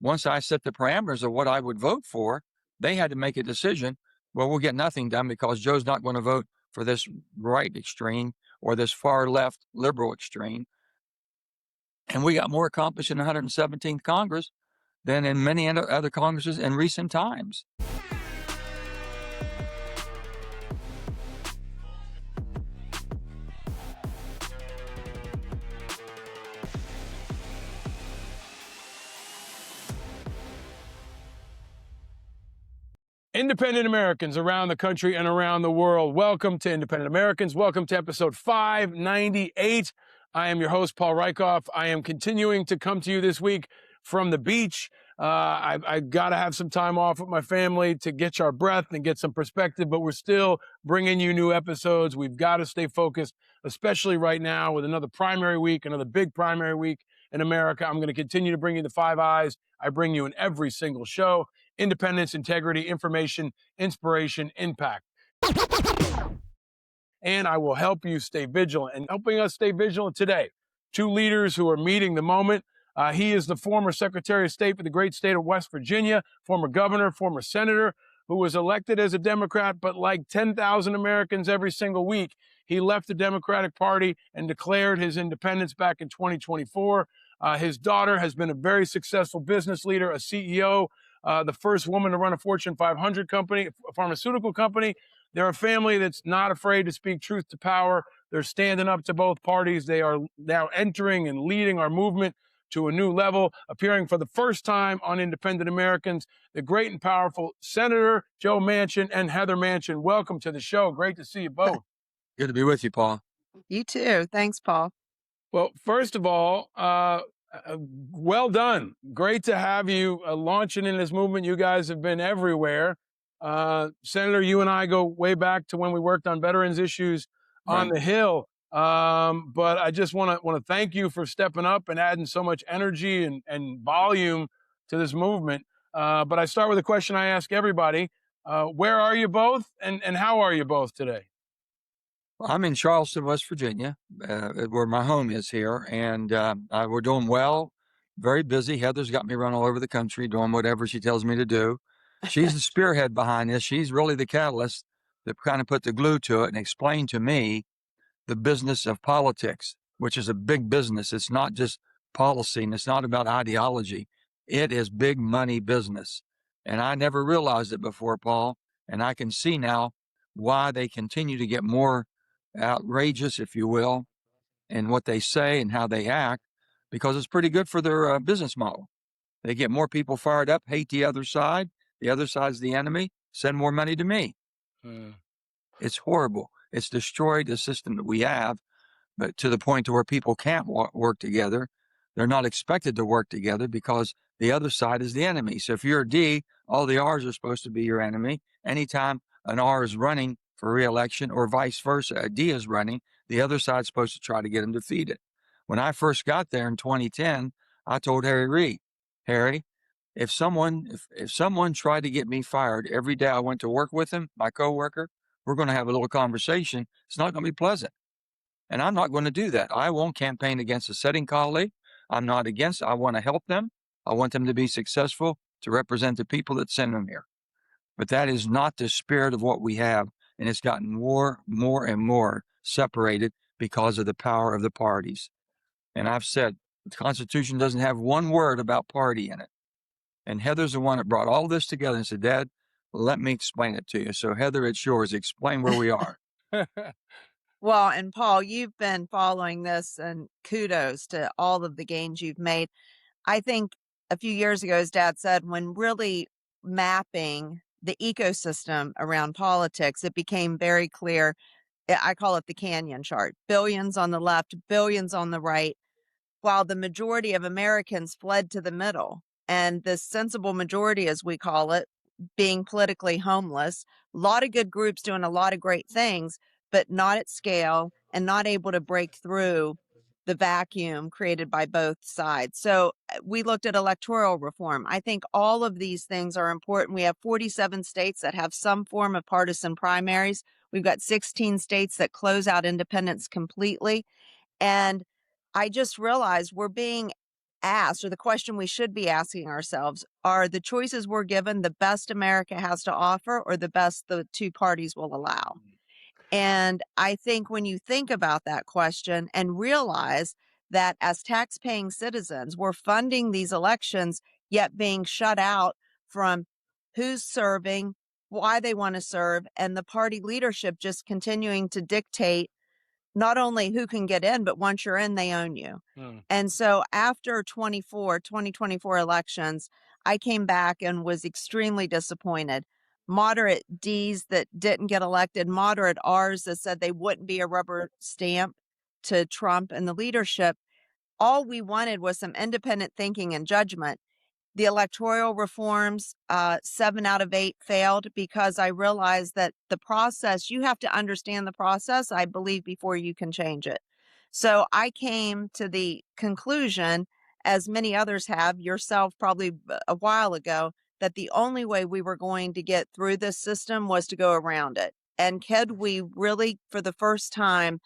once I set the parameters of what I would vote for, they had to make a decision. Well, we'll get nothing done because Joe's not going to vote for this right extreme or this far left liberal extreme. And we got more accomplished in the 117th Congress than in many other Congresses in recent times. Independent Americans around the country and around the world, welcome to Independent Americans. Welcome to episode 598. I am your host, Paul Rieckhoff. I am continuing to come to you this week from the beach. I got to have some time off with my family to get our breath and get some perspective, but we're still bringing you new episodes. We've got to stay focused, especially right now with another primary week, another big primary week in America. I'm going to continue to bring you the Five Eyes I bring you in every single show. Independence, integrity, information, inspiration, impact. And I will help you stay vigilant. And helping us stay vigilant today, two leaders who are meeting the moment. He is the former Secretary of State for the great state of West Virginia, former governor, former senator, who was elected as a Democrat, but like 10,000 Americans every single week, he left the Democratic Party and declared his independence back in 2024. His daughter has been a very successful business leader, a CEO, the first woman to run a Fortune 500 company, a pharmaceutical company. They're a family that's not afraid to speak truth to power. They're standing up to both parties. They are now entering and leading our movement to a new level, appearing for the first time on Independent Americans, the great and powerful Senator Joe Manchin and Heather Manchin. Welcome to the show. Great to see you both. Good to be with you, Paul. You too. Thanks, Paul. Well, first of all, well done. Great to have you launching in this movement. You guys have been everywhere. Senator, you and I go way back to when we worked on veterans issues on the Hill. But I just want to thank you for stepping up and adding so much energy and volume to this movement. But I start with a question I ask everybody. Where are you both and how are you both today? Well, I'm in Charleston, West Virginia, where my home is here, and we're doing well, very busy. Heather's got me run all over the country doing whatever she tells me to do. She's the spearhead behind this. She's really the catalyst that kind of put the glue to it and explained to me the business of politics, which is a big business. It's not just policy, and it's not about ideology. It is big money business. And I never realized it before, Paul, and I can see now why they continue to get more outrageous, if you will, in what they say and how they act, because it's pretty good for their business model. They get more people fired up, hate the other side. The other side's the enemy. Send more money to me. It's horrible. It's destroyed the system that we have, but to the point to where people can't work together. They're not expected to work together because the other side is the enemy. So if you're a D, all the R's are supposed to be your enemy. Anytime an R is running for re-election or vice versa, a D is running, the other side's supposed to try to get him defeated. When I first got there in 2010, I told Harry Reid, Harry, if someone tried to get me fired every day I went to work with him, my coworker, we're going to have a little conversation. It's not going to be pleasant. And I'm not going to do that. I won't campaign against a sitting colleague. I'm not against. I want to help them. I want them to be successful, to represent the people that send them here. But that is not the spirit of what we have. And it's gotten more and more separated because of the power of the parties. And I've said the Constitution doesn't have one word about party in it. And Heather's the one that brought all this together and said, Dad, let me explain it to you. So Heather, it's yours. Explain where we are. Well, and Paul, you've been following this, and kudos to all of the gains you've made. I think a few years ago, as Dad said, when really mapping the ecosystem around politics, it became very clear. I call it the canyon chart. Billions on the left, billions on the right, while the majority of Americans fled to the middle. And the sensible majority, as we call it, being politically homeless, a lot of good groups doing a lot of great things, but not at scale and not able to break through the vacuum created by both sides. So we looked at electoral reform. I think all of these things are important. We have 47 states that have some form of partisan primaries. We've got 16 states that close out independence completely. And I just realized we're being asked, or the question we should be asking ourselves, are the choices we're given the best America has to offer or the best the two parties will allow? And I think when you think about that question and realize that as tax-paying citizens, we're funding these elections, yet being shut out from who's serving, why they want to serve, and the party leadership just continuing to dictate not only who can get in, but once you're in, they own you. And so after 2024 elections, I came back and was extremely disappointed. Moderate D's that didn't get elected, moderate R's that said they wouldn't be a rubber stamp to Trump and the leadership. All we wanted was some independent thinking and judgment. The electoral reforms, 7 out of 8 failed because I realized that the process, you have to understand the process, I believe, before you can change it. So I came to the conclusion, as many others have, yourself probably a while ago, that the only way we were going to get through this system was to go around it. And could we really, for the first time,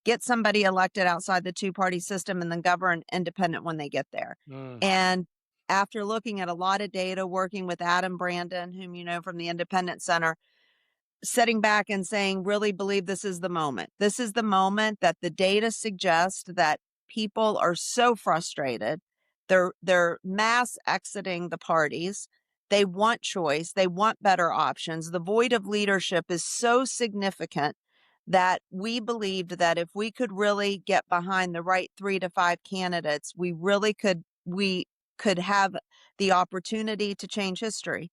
get somebody elected outside the two-party system and then govern independent when they get there? And after looking at a lot of data, working with Adam Brandon, whom you know from the Independent Center, sitting back and saying, really believe this is the moment. This is the moment that the data suggests that people are so frustrated. They're mass exiting the parties. They want choice. They want better options. The void of leadership is so significant that we believed that if we could really get behind the right 3 to 5 candidates, we could have the opportunity to change history.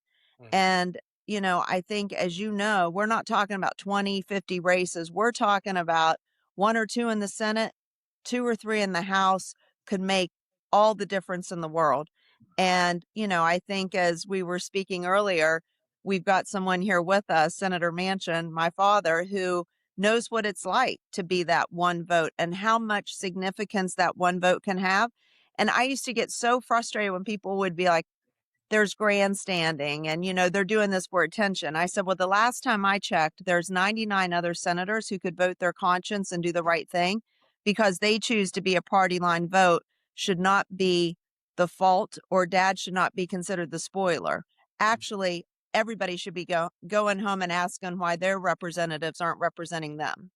And, you know, I think, as you know, we're not talking about 20, 50 races. We're talking about 1 or 2 in the Senate, 2 or 3 in the House could make all the difference in the world. And, you know, I think as we were speaking earlier, we've got someone here with us, Senator Manchin, my father, who knows what it's like to be that one vote and how much significance that one vote can have. And I used to get so frustrated when people would be like, there's grandstanding and, you know, they're doing this for attention. I said, well, the last time I checked, there's 99 other senators who could vote their conscience and do the right thing because they choose to be a party line vote should not be the fault, or dad should not be considered the spoiler. Actually, everybody should be going home and asking why their representatives aren't representing them.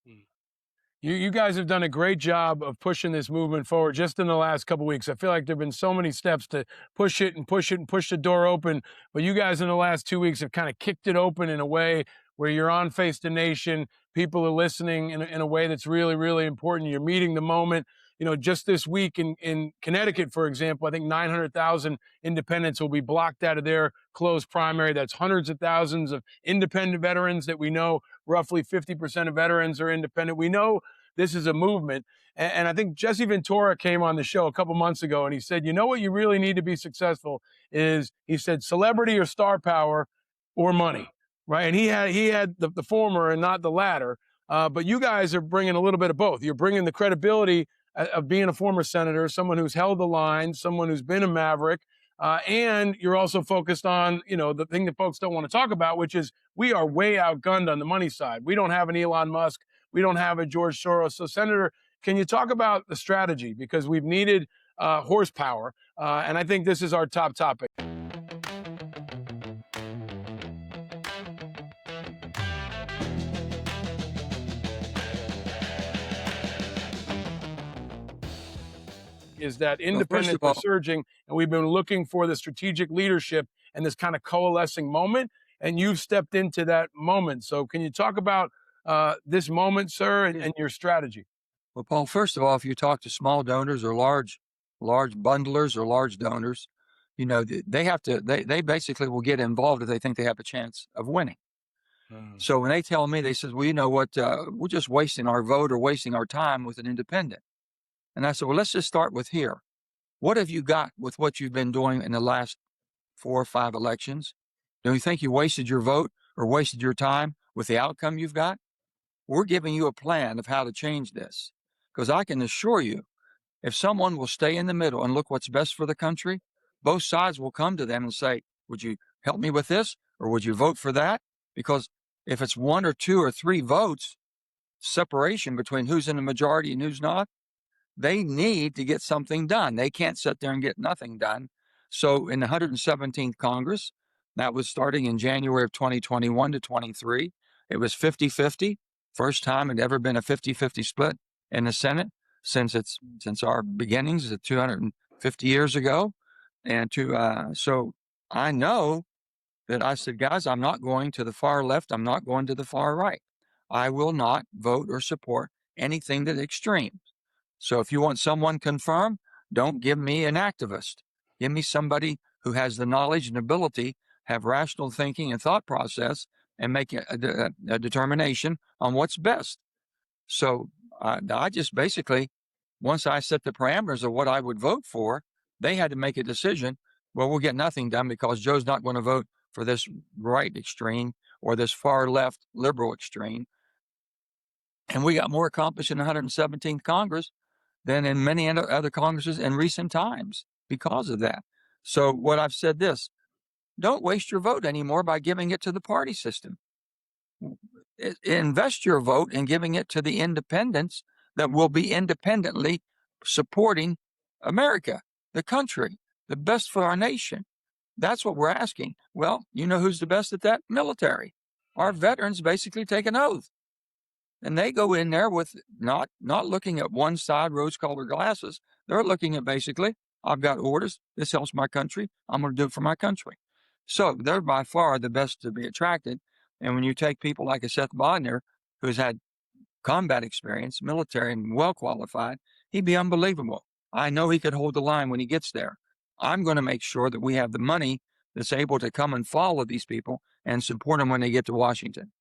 You guys have done a great job of pushing this movement forward just in the last couple of weeks. I feel like there have been so many steps to push it and push the door open. But you guys in the last 2 weeks have kind of kicked it open in a way where you're on Face the Nation. People are listening in a way that's really, really important. You're meeting the moment. You know, just this week in Connecticut, for example, I think 900,000 independents will be blocked out of their closed primary. That's hundreds of thousands of independent veterans that we know roughly 50% of veterans are independent. We know this is a movement. And I think Jesse Ventura came on the show a couple months ago and he said, you know what you really need to be successful is, he said, celebrity or star power or money, right? And he had the former and not the latter. But you guys are bringing a little bit of both. You're bringing the credibility of being a former senator, someone who's held the line, someone who's been a maverick. And you're also focused on, you know, the thing that folks don't want to talk about, which is we are way outgunned on the money side. We don't have an Elon Musk. We don't have a George Soros. So, Senator, can you talk about the strategy? Because we've needed horsepower. And I think this is our top topic. Is that independents are surging, and we've been looking for the strategic leadership and this kind of coalescing moment, and you've stepped into that moment. So can you talk about this moment, sir, and your strategy? Well, Paul, first of all, if you talk to small donors or large bundlers or large donors, you know, they basically will get involved if they think they have a chance of winning. So when they tell me, they said, well, you know what, we're just wasting our vote or wasting our time with an independent. And I said, well, let's just start with here. What have you got with what you've been doing in the last 4 or 5 elections? Do you think you wasted your vote or wasted your time with the outcome you've got? We're giving you a plan of how to change this. Because I can assure you, if someone will stay in the middle and look what's best for the country, both sides will come to them and say, would you help me with this? Or would you vote for that? Because if it's 1 or 2 or 3 votes, separation between who's in the majority and who's not, They need to get something done. They can't sit there and get nothing done. So in the 117th Congress, that was starting in January of 2021 to 23, it was 50-50. First time it ever been a 50-50 split in the Senate since our beginnings 250 years ago. And so I know that I said, guys, I'm not going to the far left. I'm not going to the far right. I will not vote or support anything that's extreme. So if you want someone confirmed, don't give me an activist. Give me somebody who has the knowledge and ability, have rational thinking and thought process, and make a determination on what's best. So I just basically, once I set the parameters of what I would vote for, they had to make a decision. Well, we'll get nothing done because Joe's not going to vote for this right extreme or this far left liberal extreme. And we got more accomplished in the 117th Congress than in many other Congresses in recent times because of that. So what I've said this, don't waste your vote anymore by giving it to the party system. Invest your vote in giving it to the independents that will be independently supporting America, the country, the best for our nation. That's what we're asking. Well, you know who's the best at that? Military. Our veterans basically take an oath. And they go in there with not looking at one side rose-colored glasses. They're looking at basically, I've got orders. This helps my country. I'm going to do it for my country. So they're by far the best to be attracted. And when you take people like a Seth Bodnar, who's had combat experience, military, and well qualified, he'd be unbelievable. I know he could hold the line when he gets there. I'm going to make sure that we have the money that's able to come and follow these people and support them when they get to Washington.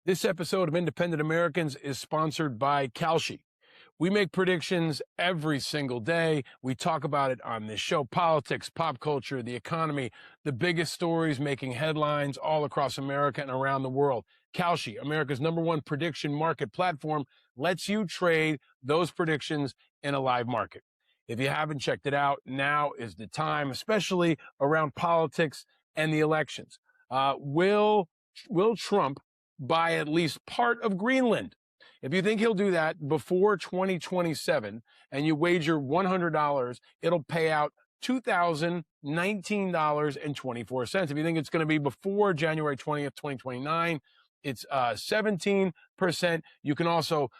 This episode of Independent Americans is sponsored by Kalshi. We make predictions every single day. We talk about it on this show: politics, pop culture, the economy, the biggest stories making headlines all across America and around the world. Kalshi, America's #1 prediction market platform, lets you trade those predictions in a live market. If you haven't checked it out, now is the time, especially around politics and the elections. Will Trump buy at least part of Greenland? If you think he'll do that before 2027 and you wager $100, it'll pay out $2,019.24. If you think it's going to be before January 20th, 2029, it's 17%. You can also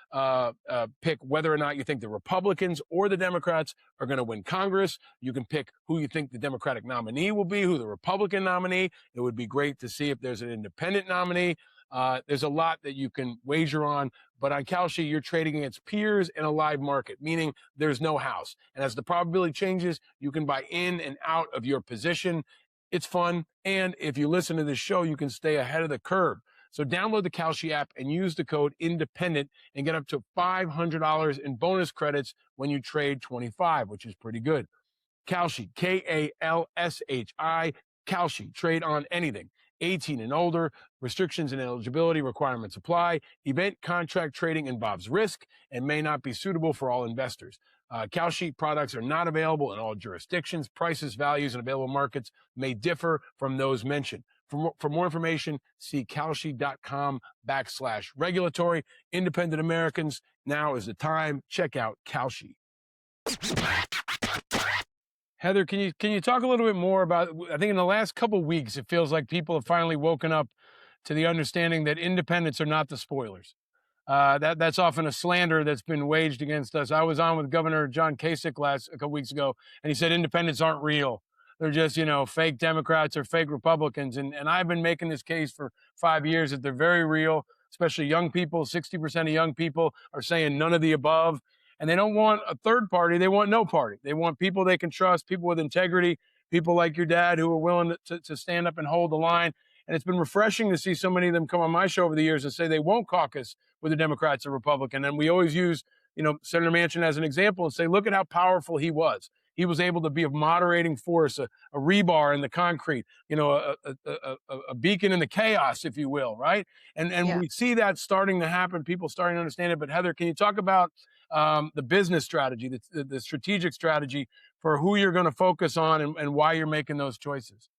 pick whether or not you think the Republicans or the Democrats are going to win Congress. You can pick who you think the Democratic nominee will be, who the Republican nominee. It would be great to see if there's an independent nominee. There's a lot that you can wager on, but on Kalshi, you're trading against peers in a live market, meaning there's no house. And as the probability changes, you can buy in and out of your position. It's fun. And if you listen to this show, you can stay ahead of the curve. So download the Kalshi app and use the code INDEPENDENT and get up to $500 in bonus credits when you trade 25, which is pretty good. Kalshi, Kalshi, Kalshi, trade on anything. 18 and older, restrictions and eligibility requirements apply. Event contract trading involves risk and may not be suitable for all investors. Kalshi products are not available in all jurisdictions. Prices, values, and available markets may differ from those mentioned. For more information, see kalshi.com/regulatory. Independent Americans, now is the time. Check out Kalshi. Heather, can you talk a little bit more about, I think in the last couple of weeks, it feels like people have finally woken up to the understanding that independents are not the spoilers. That's often a slander that's been waged against us. I was on with Governor John Kasich a couple weeks ago, and he said independents aren't real. They're just, fake Democrats or fake Republicans. And I've been making this case for 5 years that they're very real, especially young people. 60% of young people are saying none of the above. And they don't want a third party. They want no party. They want people they can trust, people with integrity, people like your dad who are willing to stand up and hold the line. And it's been refreshing to see so many of them come on my show over the years and say they won't caucus with the Democrats or Republican. And we always use, Senator Manchin as an example and say, look at how powerful he was. He was able to be a moderating force, a rebar in the concrete, a beacon in the chaos, if you will, right? And Yeah. we see that starting to happen, people starting to understand it. But Heather, can you talk about the business strategy, the strategic strategy for who you're going to focus on and why you're making those choices?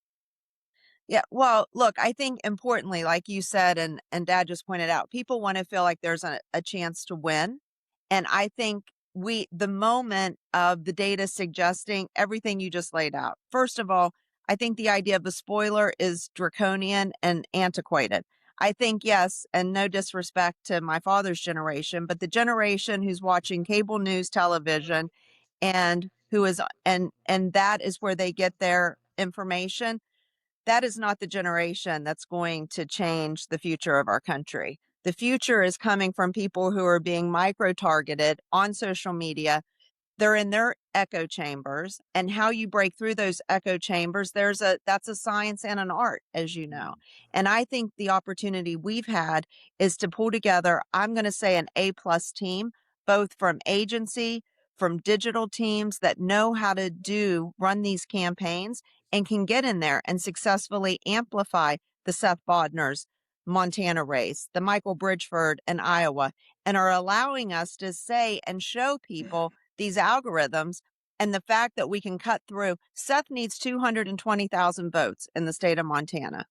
Yeah. Well, look, I think importantly, like you said, and Dad just pointed out, people want to feel like there's a chance to win. And I think the moment of the data suggesting everything you just laid out. First of all, I think the idea of a spoiler is draconian and antiquated. I think, yes, and no disrespect to my father's generation, but the generation who's watching cable news television and who is, and that is where they get their information. That is not the generation that's going to change the future of our country. The future is coming from people who are being micro targeted on social media. They're in their echo chambers, and how you break through those echo chambers, that's a science and an art, as you know. And I think the opportunity we've had is to pull together, I'm going to say, an A+ team, both from agency, from digital teams that know how to run these campaigns and can get in there and successfully amplify the Seth Bodnar's Montana race, the Michael Bridgeford in Iowa, and are allowing us to say and show people these algorithms and the fact that we can cut through. Seth needs 220,000 votes in the state of Montana.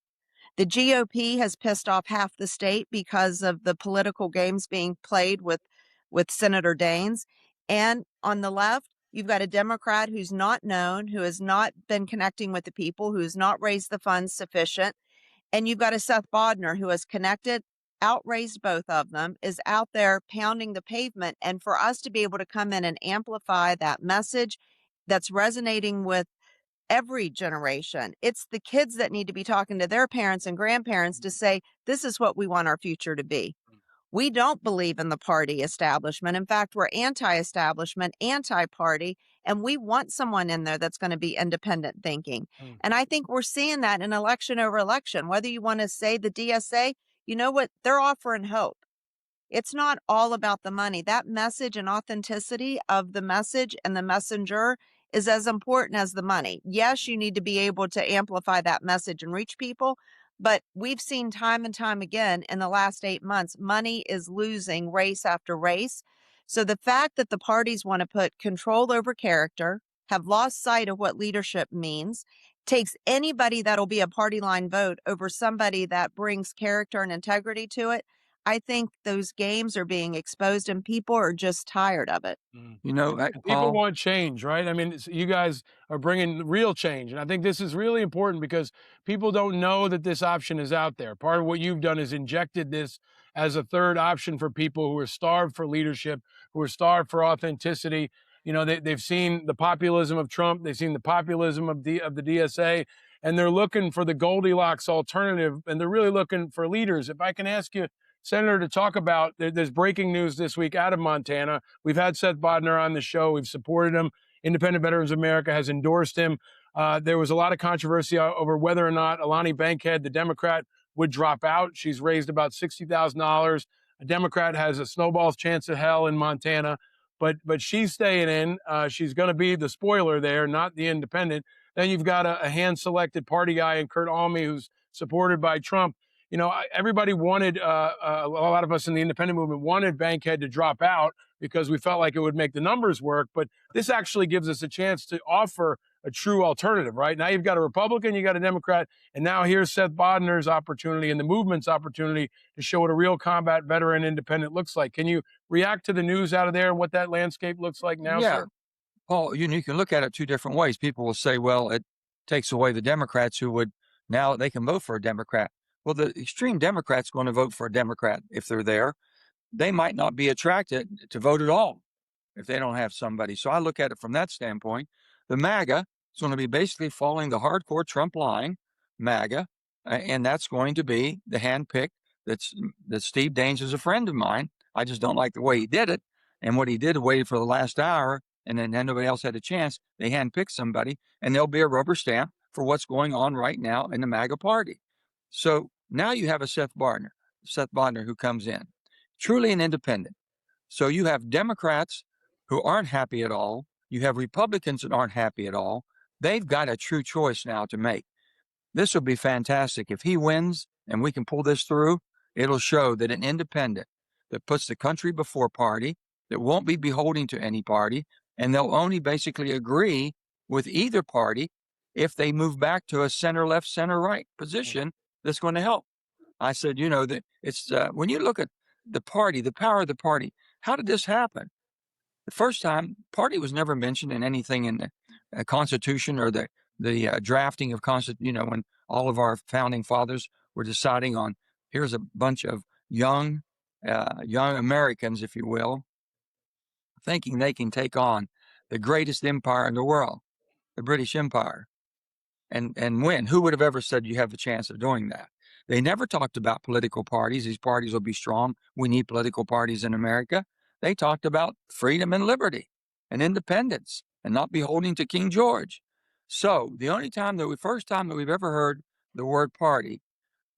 The GOP has pissed off half the state because of the political games being played with Senator Daines. And on the left, you've got a Democrat who's not known, who has not been connecting with the people, who has not raised the funds sufficient. And you've got a Seth Bodnar who has connected, outraised both of them, is out there pounding the pavement. And for us to be able to come in and amplify that message that's resonating with every generation, it's the kids that need to be talking to their parents and grandparents to say, this is what we want our future to be. We don't believe in the party establishment. In fact, we're anti-establishment, anti-party, and we want someone in there that's going to be independent thinking. And I think we're seeing that in election over election. Whether you want to say the DSA, you know what? They're offering hope. It's not all about the money. That message and authenticity of the message and the messenger is as important as the money. Yes, you need to be able to amplify that message and reach people, but we've seen time and time again in the last 8 months, money is losing race after race. So the fact that the parties want to put control over character, have lost sight of what leadership means, takes anybody that'll be a party line vote over somebody that brings character and integrity to it. I think those games are being exposed and people are just tired of it. You know, And people Paul, want change, right? I mean, you guys are bringing real change. And I think this is really important because people don't know that this option is out there. Part of what you've done is injected this as a third option for people who are starved for leadership, who are starved for authenticity. You know, they've seen the populism of Trump, they've seen the populism of the DSA, and they're looking for the Goldilocks alternative, and they're really looking for leaders. If I can ask you, Senator, to talk about, there's breaking news this week out of Montana. We've had Seth Bodnar on the show. We've supported him. Independent Veterans of America has endorsed him. There was a lot of controversy over whether or not Alani Bankhead, the Democrat, would drop out. She's raised about $60,000. A Democrat has a snowball's chance of hell in Montana, but she's staying in. She's going to be the spoiler there, not the independent. Then you've got a hand-selected party guy in Kurt Alme who's supported by Trump. You know, everybody wanted, a lot of us in the independent movement wanted Bankhead to drop out because we felt like it would make the numbers work. But this actually gives us a chance to offer a true alternative, right? Now you've got a Republican, you got a Democrat, and now here's Seth Bodnar's opportunity and the movement's opportunity to show what a real combat veteran independent looks like. Can you react to the news out of there and what that landscape looks like now, yeah, sir? Paul, you can look at it two different ways. People will say, well, it takes away the Democrats who would now they can vote for a Democrat. Well, the extreme Democrats going to vote for a Democrat if they're there. They might not be attracted to vote at all if they don't have somebody. So I look at it from that standpoint. The MAGA is going to be basically following the hardcore Trump line, MAGA, and that's going to be the handpicked. That Steve Daines is a friend of mine. I just don't like the way he did it. And what he did, waited for the last hour, and then nobody else had a chance. They handpicked somebody, and there'll be a rubber stamp for what's going on right now in the MAGA party. So now you have a Seth Bodnar who comes in, truly an independent. So you have Democrats who aren't happy at all. You have Republicans that aren't happy at all. They've got a true choice now to make. This will be fantastic. If he wins and we can pull this through, it'll show that an independent that puts the country before party, that won't be beholden to any party, and they'll only basically agree with either party if they move back to a center-left, center-right position that's going to help. I said, that it's when you look at the party, the power of the party, how did this happen? The first time, party was never mentioned in anything in the Constitution or the drafting of Constitution. When all of our founding fathers were deciding on, here's a bunch of young Americans, if you will, thinking they can take on the greatest empire in the world, the British Empire, and win. Who would have ever said you have the chance of doing that? They never talked about political parties. These parties will be strong. We need political parties in America. They talked about freedom and liberty and independence and not beholding to King George. So the first time that we've ever heard the word party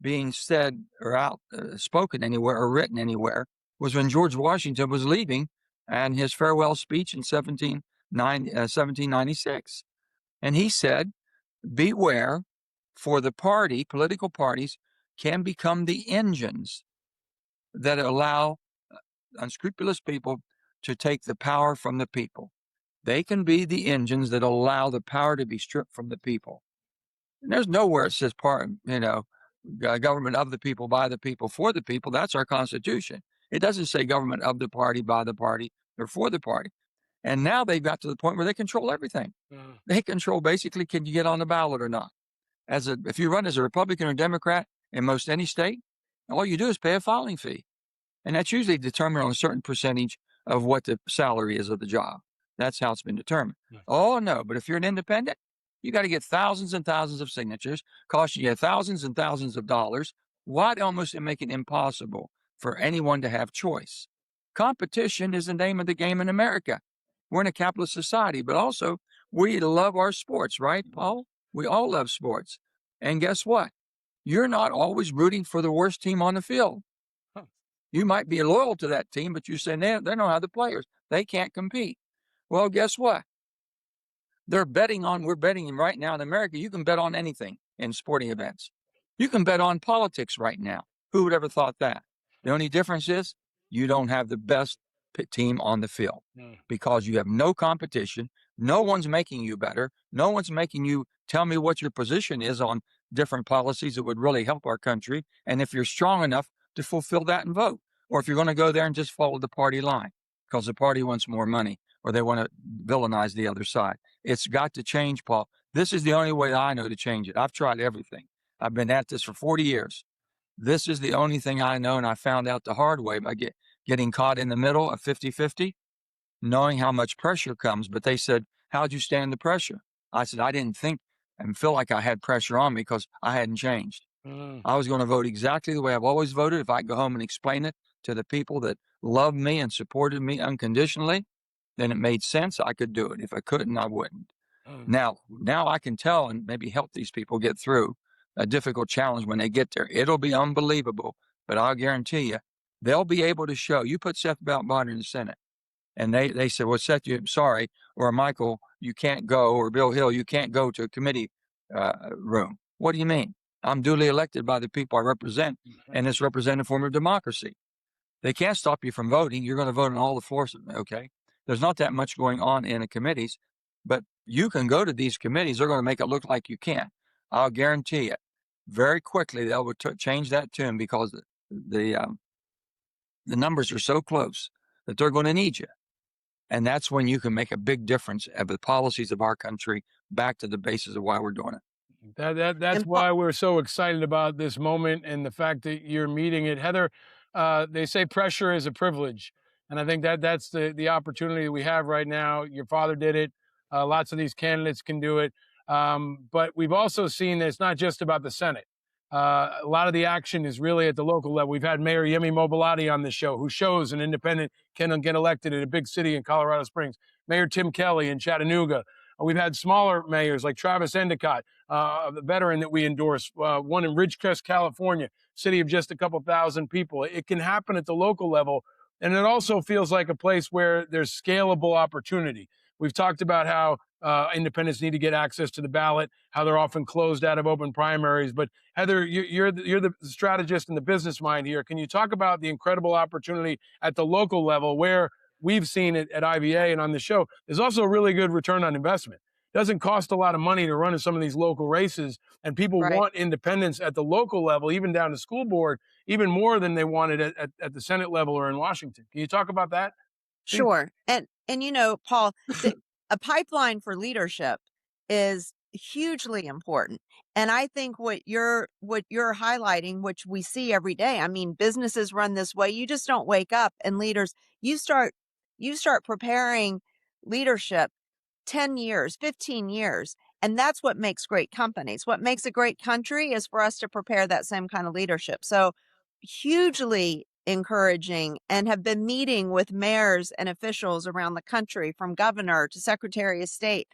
being said or spoken anywhere or written anywhere was when George Washington was leaving and his farewell speech in 1796. And he said, beware, for political parties can become the engines that allow unscrupulous people to take the power from the people. They can be the engines that allow the power to be stripped from the people. And there's nowhere it says government of the people, by the people, for the people. That's our Constitution. It doesn't say government of the party, by the party, or for the party. And now they've got to the point where they control everything. They control basically, can you get on the ballot or not? If you run as a Republican or Democrat in most any state, all you do is pay a filing fee. And that's usually determined on a certain percentage of what the salary is of the job. That's how it's been determined. Yeah. Oh, no, but if you're an independent, you got to get thousands and thousands of signatures, costing you thousands and thousands of dollars. Why almost make it impossible for anyone to have choice? Competition is the name of the game in America. We're in a capitalist society, but also we love our sports, right, Paul? We all love sports. And guess what? You're not always rooting for the worst team on the field. You might be loyal to that team, but you say, they don't have the players. They can't compete. Well, guess what? We're betting right now in America. You can bet on anything in sporting events. You can bet on politics right now. Who would ever thought that? The only difference is you don't have the best team on the field because you have no competition. No one's making you better. No one's making you tell me what your position is on different policies that would really help our country. And if you're strong enough to fulfill that and vote, or if you're going to go there and just follow the party line because the party wants more money or they want to villainize the other side. It's got to change, Paul. This is the only way I know to change it. I've tried everything. I've been at this for 40 years. This is the only thing I know, and I found out the hard way by getting caught in the middle of 50-50, knowing how much pressure comes. But they said, how'd you stand the pressure? I said, I didn't think and feel like I had pressure on me because I hadn't changed. I was going to vote exactly the way I've always voted. If I could go home and explain it to the people that loved me and supported me unconditionally, then it made sense. I could do it. If I couldn't, I wouldn't. Now I can tell and maybe help these people get through a difficult challenge when they get there. It'll be unbelievable, but I'll guarantee you, they'll be able to show. You put Seth Bodnar in the Senate, and they said, well, Seth, I'm sorry, or Michael, you can't go, or Bill Hill, you can't go to a committee room. What do you mean? I'm duly elected by the people I represent, and it's representative form of democracy. They can't stop you from voting. You're going to vote on all the floors, okay? There's not that much going on in the committees, but you can go to these committees. They're going to make it look like you can. I'll guarantee it. Very quickly, they'll change that tune because the numbers are so close that they're going to need you. And that's when you can make a big difference of the policies of our country back to the basis of why we're doing it. That's why we're so excited about this moment and the fact that you're meeting it. Heather, they say pressure is a privilege. And I think that's the opportunity we have right now. Your father did it. Lots of these candidates can do it. But we've also seen that it's not just about the Senate. A lot of the action is really at the local level. We've had Mayor Yemi Mobilati on this show, who shows an independent can get elected in a big city in Colorado Springs. Mayor Tim Kelly in Chattanooga. We've had smaller mayors like Travis Endicott, the veteran that we endorse, one in Ridgecrest, California, city of just a couple thousand people. It can happen at the local level. And it also feels like a place where there's scalable opportunity. We've talked about how independents need to get access to the ballot, how they're often closed out of open primaries. But Heather, you're the strategist and the business mind here. Can you talk about the incredible opportunity at the local level where we've seen it at IVA and on the show? There's also a really good return on investment. doesn't cost a lot of money to run in some of these local races, and people Right. want independence at the local level, even down to school board, even more than they wanted at the Senate level or in Washington. Can you talk about that? Please? Sure. And Paul, a pipeline for leadership is hugely important. And I think what you're highlighting, which we see every day. I mean, businesses run this way. You just don't wake up and leaders, you start you start preparing leadership 10 years, 15 years. And that's what makes great companies. What makes a great country is for us to prepare that same kind of leadership. So, hugely encouraging, and have been meeting with mayors and officials around the country, from governor to secretary of state,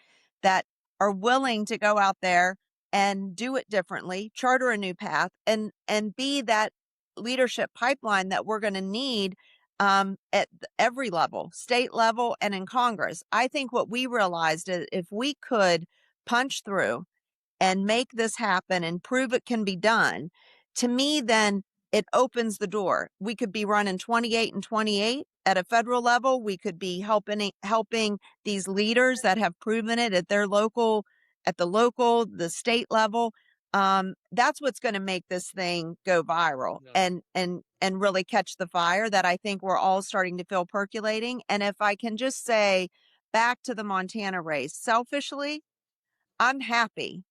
that are willing to go out there and do it differently, charter a new path, and be that leadership pipeline that we're going to need at every level, state level, and in Congress. I think what we realized is if we could punch through and make this happen and prove it can be done, to me, then it opens the door. We could be running 28 and 28 at a federal level. We could be helping these leaders that have proven it at their local, the state level. That's what's going to make this thing go viral. Yeah. And really catch the fire that I think we're all starting to feel percolating. And if I can just say back to the Montana race, selfishly, I'm happy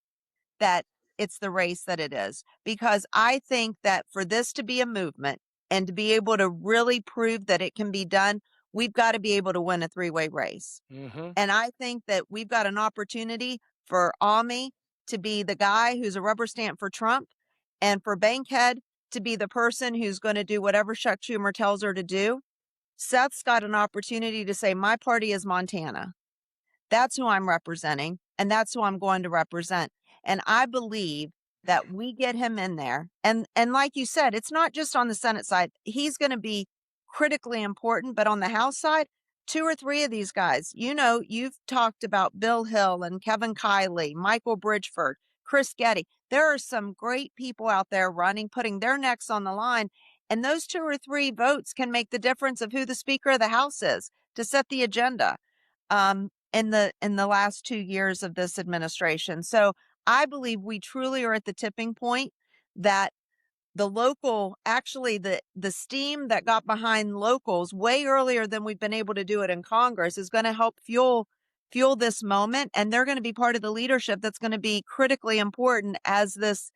that it's the race that it is, because I think that for this to be a movement and to be able to really prove that it can be done, we've got to be able to win a three-way race. Mm-hmm. And I think that we've got an opportunity for Ami to be the guy who's a rubber stamp for Trump, and for Bankhead to be the person who's going to do whatever Chuck Schumer tells her to do. Seth's got an opportunity to say, my party is Montana. That's who I'm representing, and that's who I'm going to represent. And I believe that we get him in there. And like you said, it's not just on the Senate side. He's going to be critically important, but on the House side, two or three of these guys, you've talked about Bill Hill and Kevin Kiley, Michael Bridgeford, Chris Getty. There are some great people out there running, putting their necks on the line. And those two or three votes can make the difference of who the Speaker of the House is to set the agenda in the last 2 years of this administration. So I believe we truly are at the tipping point that the local, actually the steam that got behind locals way earlier than we've been able to do it in Congress, is going to help fuel this moment. And they're going to be part of the leadership that's going to be critically important as this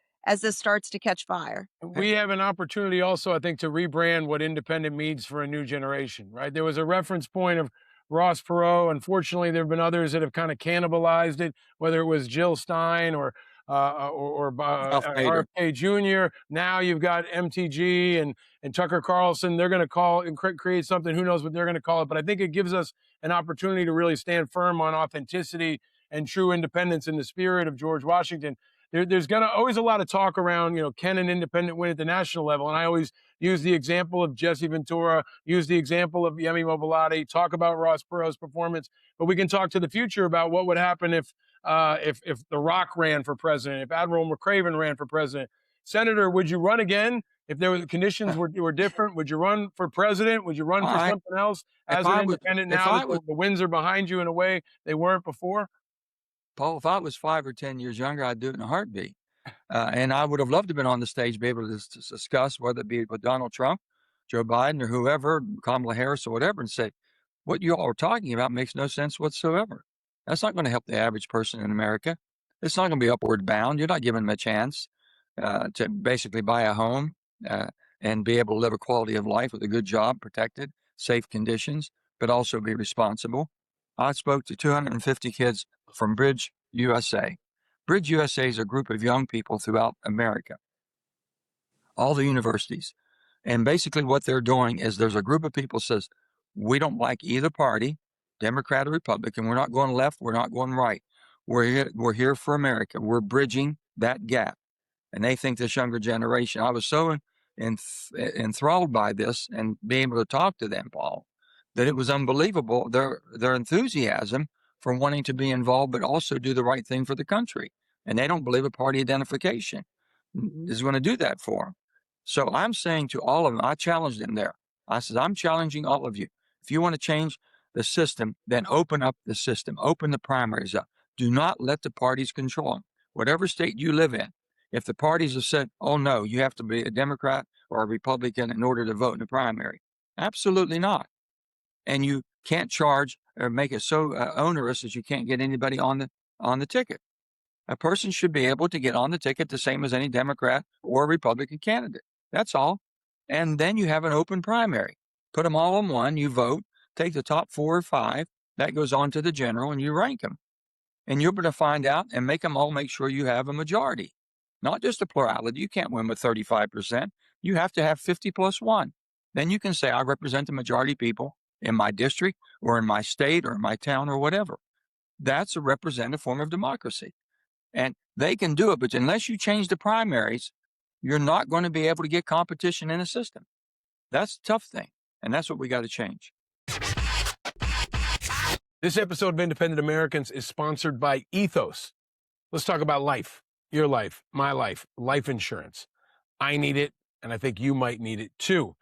starts to catch fire. We have an opportunity also, I think, to rebrand what independent means for a new generation, right? There was a reference point of Ross Perot. Unfortunately, there have been others that have kind of cannibalized it, whether it was Jill Stein or Ralph Nader. RFK Jr. Now you've got MTG and Tucker Carlson. They're going to call and create something. Who knows what they're going to call it? But I think it gives us an opportunity to really stand firm on authenticity and true independence in the spirit of George Washington. There's going to always a lot of talk around, can an independent win at the national level? And I always use the example of Jesse Ventura, use the example of Yemi Mobilati, talk about Ross Perot's performance. But we can talk to the future about what would happen if The Rock ran for president, if Admiral McCraven ran for president. Senator, would you run again if the conditions were different? Would you run for president? Would you run for something else as an independent now that the winds are behind you in a way they weren't before? Paul, if I was 5 or 10 years younger, I'd do it in a heartbeat. And I would have loved to have been on the stage, be able to discuss, whether it be with Donald Trump, Joe Biden, or whoever, Kamala Harris or whatever, and say, what you all are talking about makes no sense whatsoever. That's not going to help the average person in America. It's not going to be upward bound. You're not giving them a chance to basically buy a home and be able to live a quality of life with a good job, protected, safe conditions, but also be responsible. I spoke to 250 kids from Bridge USA. Bridge USA is a group of young people throughout America, all the universities. And basically what they're doing is there's a group of people says, we don't like either party, Democrat or Republican. We're not going left. We're not going right. We're here for America. We're bridging that gap. And they think this younger generation, I was so enthralled by this and being able to talk to them, Paul, that it was unbelievable, their enthusiasm for wanting to be involved, but also do the right thing for the country. And they don't believe a party identification is going to do that for them. So I'm saying to all of them, I challenged them there. I said, I'm challenging all of you. If you want to change the system, then open up the system, open the primaries up, Do not let the parties control them. Whatever state you live in, if the parties have said, oh no, you have to be a Democrat or a Republican in order to vote in the primary, absolutely not. And you can't charge or make it so onerous that you can't get anybody on the ticket. A person should be able to get on the ticket the same as any Democrat or Republican candidate. That's all. And then you have an open primary. Put them all in one, you vote, take the top 4 or 5, that goes on to the general, and you rank them. And you're going to find out and make them all make sure you have a majority, not just a plurality. You can't win with 35%. You have to have 50 plus 1. Then you can say, I represent the majority people in my district or in my state or in my town or whatever. That's a representative form of democracy. And they can do it, but unless you change the primaries, you're not going to be able to get competition in a system. That's a tough thing, and that's what we got to change. This episode of Independent Americans is sponsored by Ethos. Let's talk about life, your life, my life insurance. I need it, and I think you might need it too.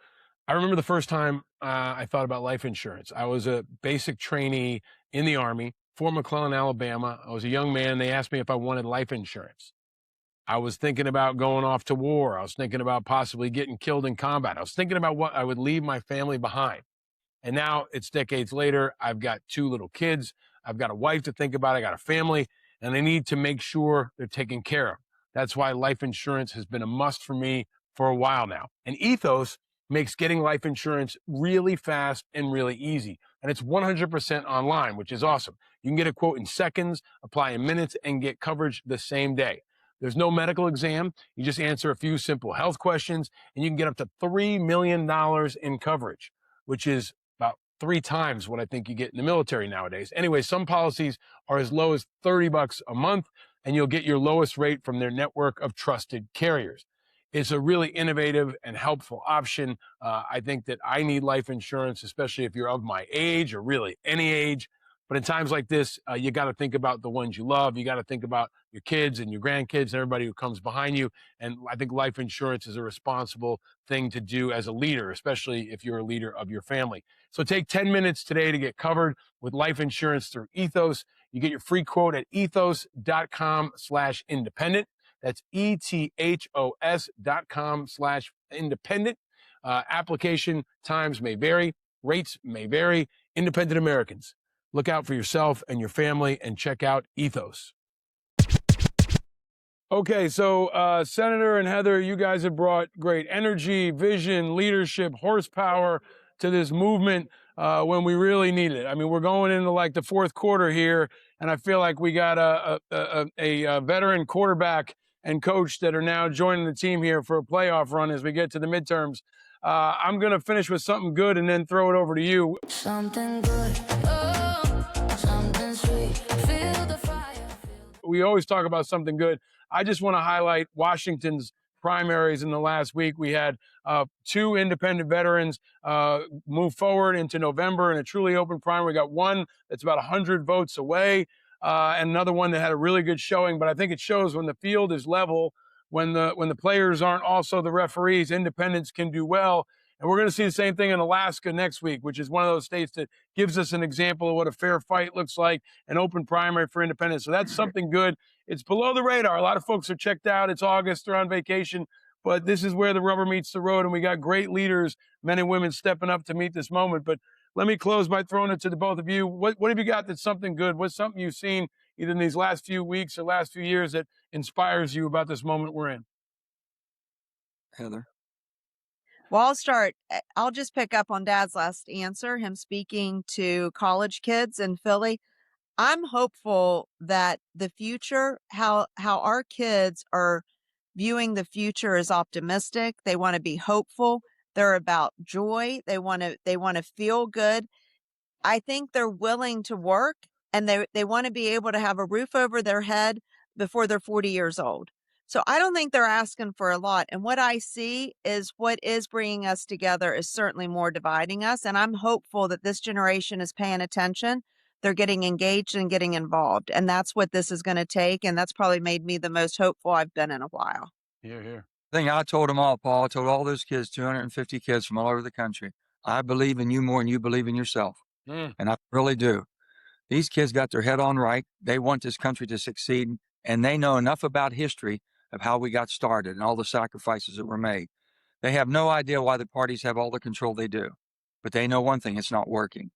I remember the first time I thought about life insurance. I was a basic trainee in the Army, Fort McClellan, Alabama. I was a young man. They asked me if I wanted life insurance. I was thinking about going off to war. I was thinking about possibly getting killed in combat. I was thinking about what I would leave my family behind. And now it's decades later. I've got 2 little kids. I've got a wife to think about. I got a family, and I need to make sure they're taken care of. That's why life insurance has been a must for me for a while now. And Ethos makes getting life insurance really fast and really easy. And it's 100% online, which is awesome. You can get a quote in seconds, apply in minutes, and get coverage the same day. There's no medical exam. You just answer a few simple health questions, and you can get up to $3 million in coverage, which is about 3 times what I think you get in the military nowadays. Anyway, some policies are as low as $30 a month, and you'll get your lowest rate from their network of trusted carriers. It's a really innovative and helpful option. I think that I need life insurance, especially if you're of my age or really any age. But in times like this, you got to think about the ones you love. You got to think about your kids and your grandkids and everybody who comes behind you. And I think life insurance is a responsible thing to do as a leader, especially if you're a leader of your family. So take 10 minutes today to get covered with life insurance through Ethos. You get your free quote at ethos.com/independent. That's ethos.com/independent. Application times may vary. Rates may vary. Independent Americans, look out for yourself and your family and check out Ethos. Okay, so Senator and Heather, you guys have brought great energy, vision, leadership, horsepower to this movement when we really need it. I mean, we're going into like the 4th quarter here, and I feel like we got a veteran quarterback and coach that are now joining the team here for a playoff run as we get to the midterms. I'm going to finish with something good and then throw it over to you. Something good, oh, something sweet, feel the fire. We always talk about something good. I just want to highlight Washington's primaries in the last week. We had 2 independent veterans move forward into November in a truly open primary. We got one that's about 100 votes away, and another one that had a really good showing. But I think it shows when the field is level, when the players aren't also the referees, independents can do well. And we're going to see the same thing in Alaska next week, which is one of those states that gives us an example of what a fair fight looks like, an open primary for independents. So that's something good. It's below the radar. A lot of folks are checked out. It's August. They're on vacation. But this is where the rubber meets the road, and we got great leaders, men and women, stepping up to meet this moment. But let me close by throwing it to the both of you. What have you got that's something good? What's something you've seen either in these last few weeks or last few years that inspires you about this moment we're in? Heather. Well, I'll start. I'll just pick up on Dad's last answer, him speaking to college kids in Philly. I'm hopeful that the future, how our kids are viewing the future is optimistic. They want to be hopeful. They're about joy. They want to feel good. I think they're willing to work, and they want to be able to have a roof over their head before they're 40 years old. So I don't think they're asking for a lot. And what I see is what is bringing us together is certainly more dividing us. And I'm hopeful that this generation is paying attention. They're getting engaged and getting involved. And that's what this is going to take. And that's probably made me the most hopeful I've been in a while. Here. I think I told them all, Paul. I told all those kids, 250 kids from all over the country, I believe in you more than you believe in yourself. And I really do. These kids got their head on right. They want this country to succeed, and they know enough about history of how we got started and all the sacrifices that were made. They have no idea why the parties have all the control they do, but they know one thing: it's not working.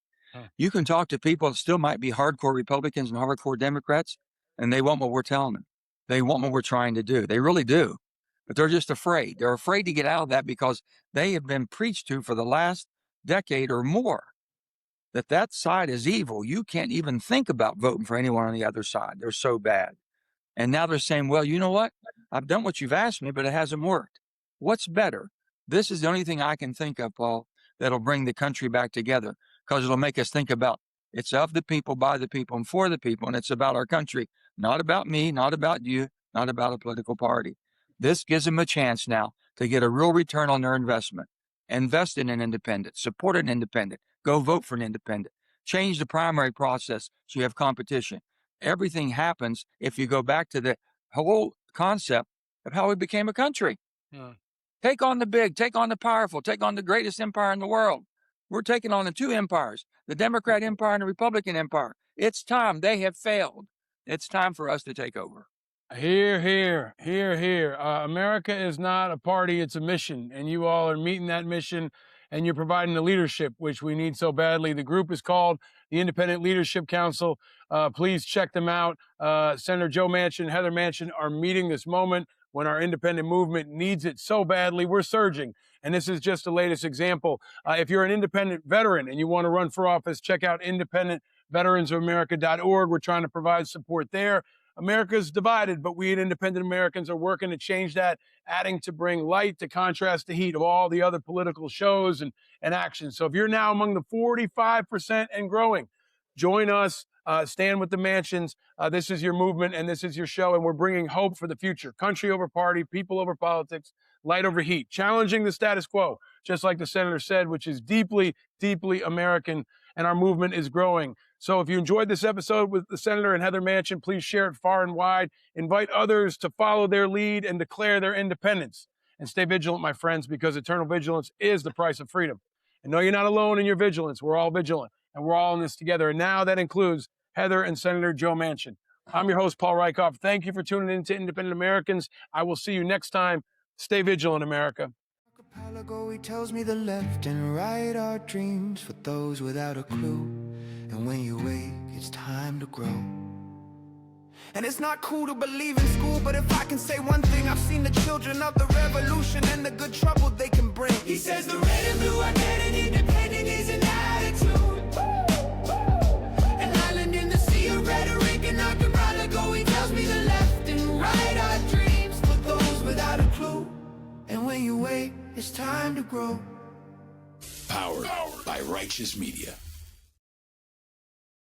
You can talk to people that still might be hardcore Republicans and hardcore Democrats, and they want what we're telling them. They want what we're trying to do. They really do. But they're just afraid. They're afraid to get out of that because they have been preached to for the last decade or more that that side is evil. You can't even think about voting for anyone on the other side. They're so bad. And now they're saying, well, you know what? I've done what you've asked me, but it hasn't worked. What's better? This is the only thing I can think of, Paul, that'll bring the country back together, because it'll make us think about it's of the people, by the people, and for the people. And it's about our country, not about me, not about you, not about a political party. This gives them a chance now to get a real return on their investment. Invest in an independent, support an independent, go vote for an independent, change the primary process so you have competition. Everything happens if you go back to the whole concept of how we became a country. Take on the big, take on the powerful, take on the greatest empire in the world. We're taking on the two empires, the Democrat empire and the Republican empire. It's time. They have failed. It's time for us to take over. Here, here, here, here. America is not a party, it's a mission. And you all are meeting that mission, and you're providing the leadership, which we need so badly. The group is called the Independent Leadership Council. Please check them out. Senator Joe Manchin, Heather Manchin are meeting this moment when our independent movement needs it so badly. We're surging. And this is just the latest example. If you're an independent veteran and you want to run for office, check out independentveteransofamerica.org. We're trying to provide support there. America's divided, but we at Independent Americans are working to change that, adding to bring light to contrast the heat of all the other political shows and actions. So if you're now among the 45% and growing, join us. Stand with the Manchins. This is your movement and this is your show, and we're bringing hope for the future. Country over party, people over politics, light over heat, challenging the status quo, just like the senator said, which is deeply, deeply American, and our movement is growing. So if you enjoyed this episode with the senator and Heather Manchin, please share it far and wide. Invite others to follow their lead and declare their independence. And stay vigilant, my friends, because eternal vigilance is the price of freedom. And no, you're not alone in your vigilance. We're all vigilant, and we're all in this together. And now that includes Heather and Senator Joe Manchin. I'm your host, Paul Rieckhoff. Thank you for tuning in to Independent Americans. I will see you next time. Stay vigilant, America. Archipelago, he tells me the left and right are dreams for those without a clue. And when you wake, it's time to grow. And it's not cool to believe in school, but if I can say one thing, I've seen the children of the revolution and the good trouble they can bring. He says the red and blue are dead and independent is an attitude. An island in the sea of rhetoric and archipelago, he tells me the left and right are dreams for those without a clue. And when you wake, it's time to grow. Powered by Righteous Media.